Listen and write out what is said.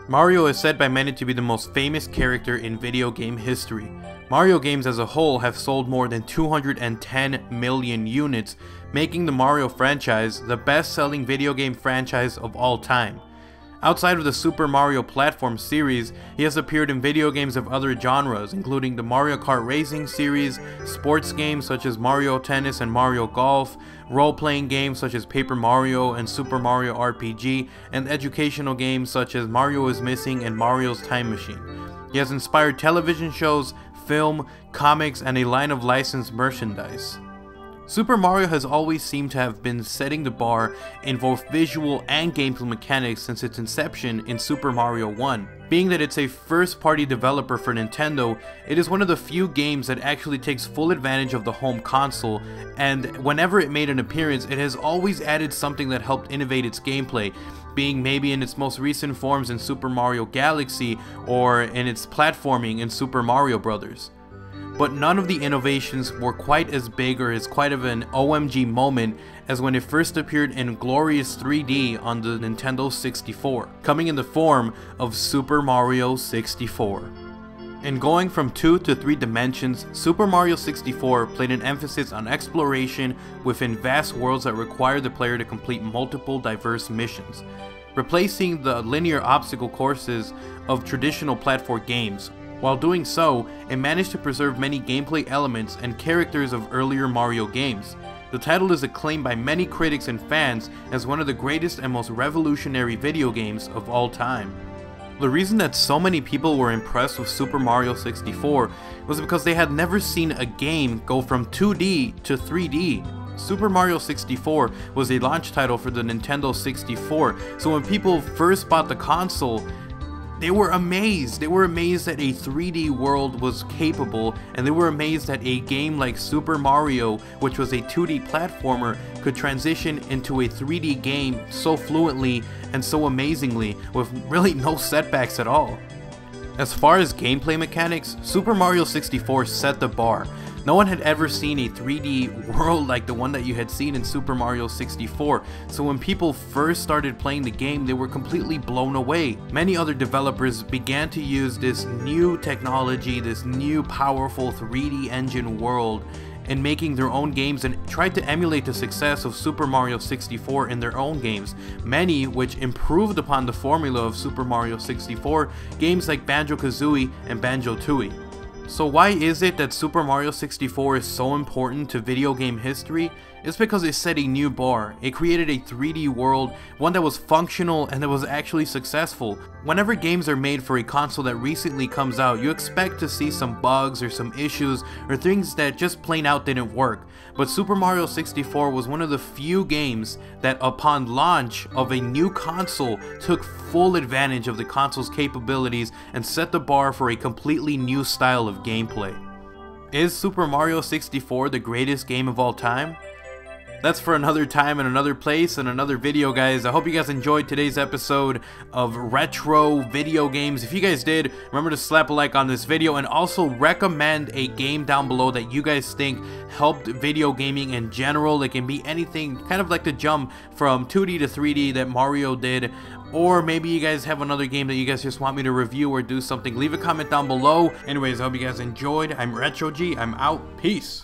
Mario is said by many to be the most famous character in video game history. Mario games as a whole have sold more than 210 million units, making the Mario franchise the best-selling video game franchise of all time. Outside of the Super Mario platform series, he has appeared in video games of other genres, including the Mario Kart Racing series, sports games such as Mario Tennis and Mario Golf, role-playing games such as Paper Mario and Super Mario RPG, and educational games such as Mario is Missing and Mario's Time Machine. He has inspired television shows, film, comics, and a line of licensed merchandise. Super Mario has always seemed to have been setting the bar in both visual and gameplay mechanics since its inception in Super Mario 1. Being that it's a first-party developer for Nintendo, it is one of the few games that actually takes full advantage of the home console, and whenever it made an appearance, it has always added something that helped innovate its gameplay, being maybe in its most recent forms in Super Mario Galaxy or in its platforming in Super Mario Bros. But none of the innovations were quite as big or as quite of an OMG moment as when it first appeared in glorious 3D on the Nintendo 64, coming in the form of Super Mario 64. In going from 2 to 3 dimensions, Super Mario 64 played an emphasis on exploration within vast worlds that require the player to complete multiple diverse missions, replacing the linear obstacle courses of traditional platform games. While doing so, it managed to preserve many gameplay elements and characters of earlier Mario games. The title is acclaimed by many critics and fans as one of the greatest and most revolutionary video games of all time. The reason that so many people were impressed with Super Mario 64 was because they had never seen a game go from 2D to 3D. Super Mario 64 was a launch title for the Nintendo 64, so when people first bought the console, they were amazed. They were amazed that a 3D world was capable, and they were amazed that a game like Super Mario, which was a 2D platformer, could transition into a 3D game so fluently and so amazingly with really no setbacks at all. As far as gameplay mechanics, Super Mario 64 set the bar. No one had ever seen a 3D world like the one that you had seen in Super Mario 64, so when people first started playing the game, they were completely blown away. Many other developers began to use this new technology, this new powerful 3D engine world, in making their own games and tried to emulate the success of Super Mario 64 in their own games, many which improved upon the formula of Super Mario 64, games like Banjo-Kazooie and Banjo-Tooie. So why is it that Super Mario 64 is so important to video game history? It's because it set a new bar. It created a 3D world, one that was functional and that was actually successful. Whenever games are made for a console that recently comes out, you expect to see some bugs or some issues or things that just plain out didn't work. But Super Mario 64 was one of the few games that upon launch of a new console took full advantage of the console's capabilities and set the bar for a completely new style of gameplay. Is Super Mario 64 the greatest game of all time? That's for another time and another place and another video, guys. I hope you guys enjoyed today's episode of retro video games. If you guys did, remember to slap a like on this video and also recommend a game down below that you guys think helped video gaming in general. It can be anything, kind of like the jump from 2D to 3D that Mario did. Or maybe you guys have another game that you guys just want me to review or do something. Leave a comment down below. Anyways, I hope you guys enjoyed. I'm RetroG. I'm out. Peace.